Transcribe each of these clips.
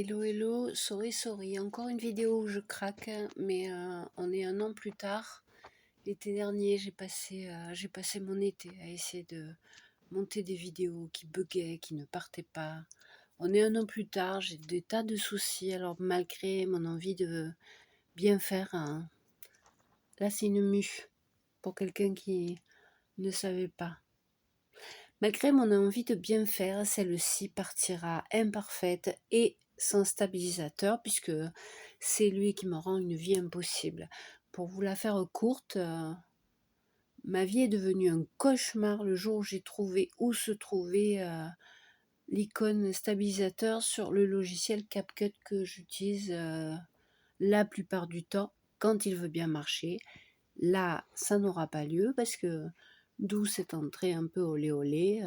Hello, hello, sorry, sorry. Encore une vidéo où je craque, mais on est un an plus tard. L'été dernier, j'ai passé mon été à essayer de monter des vidéos qui buguaient, qui ne partaient pas. On est un an plus tard, j'ai des tas de soucis, alors malgré mon envie de bien faire, hein, là c'est une mue pour quelqu'un qui ne savait pas. Malgré mon envie de bien faire, celle-ci partira imparfaite et sans stabilisateur puisque c'est lui qui me rend une vie impossible. Pour vous la faire courte, ma vie est devenue un cauchemar le jour où j'ai trouvé où se trouvait l'icône stabilisateur sur le logiciel CapCut que j'utilise la plupart du temps quand il veut bien marcher. Là, ça n'aura pas lieu parce que d'où cette entrée un peu olé olé.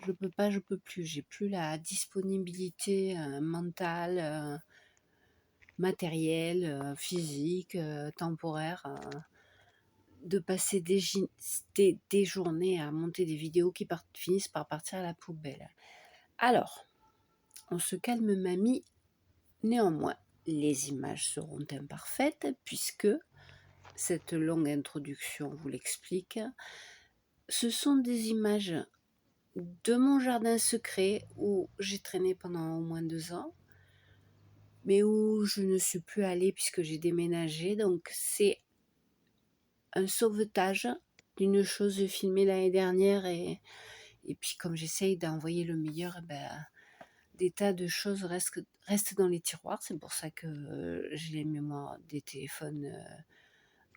Je peux pas, je peux plus. J'ai plus la disponibilité mentale, matérielle, physique, temporaire de passer des journées à monter des vidéos qui finissent par partir à la poubelle. Alors, on se calme mamie. Néanmoins, les images seront imparfaites puisque cette longue introduction vous l'explique. Ce sont des images de mon jardin secret où j'ai traîné pendant au moins 2 ans, mais où je ne suis plus allée puisque j'ai déménagé. Donc c'est un sauvetage d'une chose filmée l'année dernière et puis comme j'essaye d'envoyer le meilleur, des tas de choses restent dans les tiroirs. C'est pour ça que j'ai les mémoires des téléphones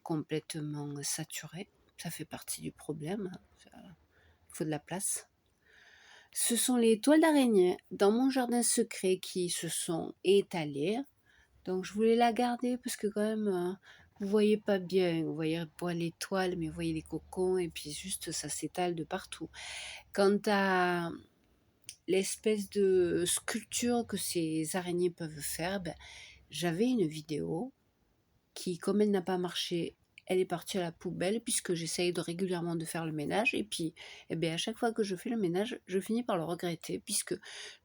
complètement saturées. Ça fait partie du problème. Il faut de la place. Ce sont les toiles d'araignée dans mon jardin secret qui se sont étalées. Donc je voulais la garder parce que quand même, vous voyez pas bien, vous voyez pas les toiles, mais vous voyez les cocons et puis juste ça s'étale de partout. Quant à l'espèce de sculpture que ces araignées peuvent faire, j'avais une vidéo qui, comme elle n'a pas marché, elle est partie à la poubelle puisque j'essaye régulièrement de faire le ménage et puis à chaque fois que je fais le ménage, je finis par le regretter puisque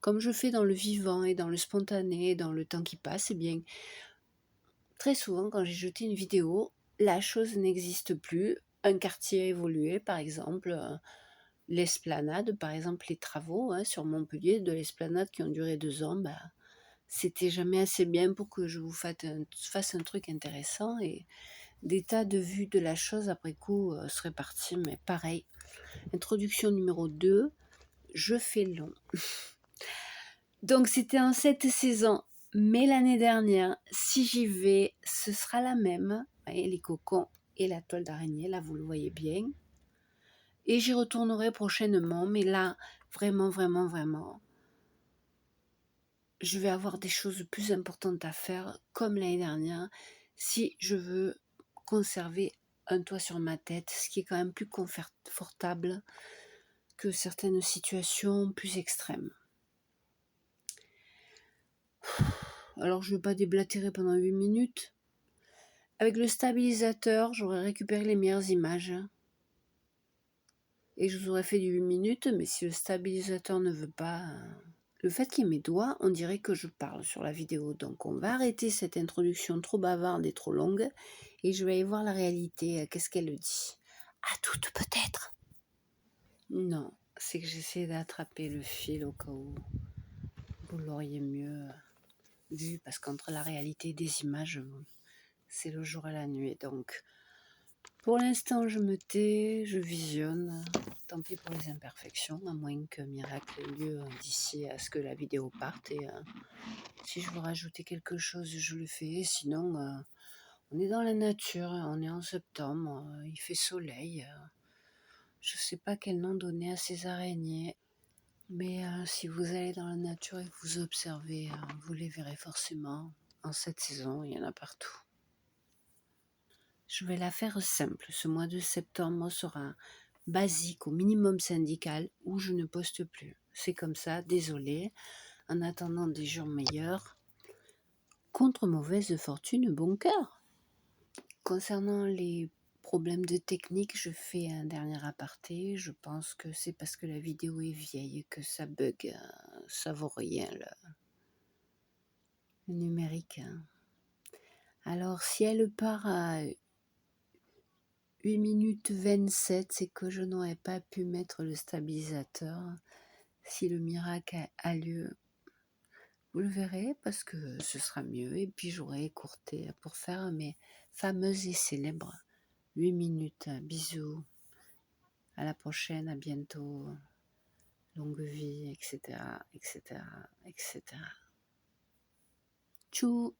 comme je fais dans le vivant et dans le spontané, dans le temps qui passe, très souvent quand j'ai jeté une vidéo, la chose n'existe plus. Un quartier a évolué, par exemple, l'esplanade, par exemple les travaux sur Montpellier de l'esplanade qui ont duré 2 ans, c'était jamais assez bien pour que je vous fasse un truc intéressant et des tas de vues de la chose après coup seraient partis, mais pareil. Introduction numéro 2, je fais long. Donc c'était en cette saison, mais l'année dernière, si j'y vais, ce sera la même. Vous voyez, les cocons et la toile d'araignée, là vous le voyez bien. Et j'y retournerai prochainement, mais là, vraiment, vraiment, vraiment, je vais avoir des choses plus importantes à faire, comme l'année dernière, si je veux conserver un toit sur ma tête, ce qui est quand même plus confortable que certaines situations plus extrêmes. Alors je ne vais pas déblatérer pendant 8 minutes. Avec le stabilisateur, j'aurais récupéré les meilleures images. Et je vous aurais fait du 8 minutes, mais si le stabilisateur ne veut pas... Le fait qu'il y ait mes doigts, on dirait que je parle sur la vidéo. Donc on va arrêter cette introduction trop bavarde et trop longue. Et je vais aller voir la réalité. Qu'est-ce qu'elle dit? À toutes peut-être. Non, c'est que j'essaie d'attraper le fil au cas où vous l'auriez mieux vu. Parce qu'entre la réalité et des images, c'est le jour et la nuit. Donc pour l'instant, je me tais, je visionne. Tant pis pour les imperfections, à moins que miracle ait lieu d'ici à ce que la vidéo parte. Et si je veux rajouter quelque chose, je le fais. Sinon, on est dans la nature, on est en septembre, il fait soleil. Je ne sais pas quel nom donner à ces araignées. Mais si vous allez dans la nature et que vous observez, vous les verrez forcément. En cette saison, il y en a partout. Je vais la faire simple. Ce mois de septembre sera basique, au minimum syndical, où je ne poste plus. C'est comme ça, désolé. En attendant des jours meilleurs, contre mauvaise fortune, bon cœur. Concernant les problèmes de technique, je fais un dernier aparté. Je pense que c'est parce que la vidéo est vieille que ça bug. Ça vaut rien là. le numérique. Alors, si elle part à 8 minutes 27, c'est que je n'aurais pas pu mettre le stabilisateur. Si le miracle a lieu, vous le verrez parce que ce sera mieux. Et puis, j'aurai écourté pour faire mes fameuses et célèbres 8 minutes. Bisous. À la prochaine, à bientôt. Longue vie, etc., etc., etc. Tchou!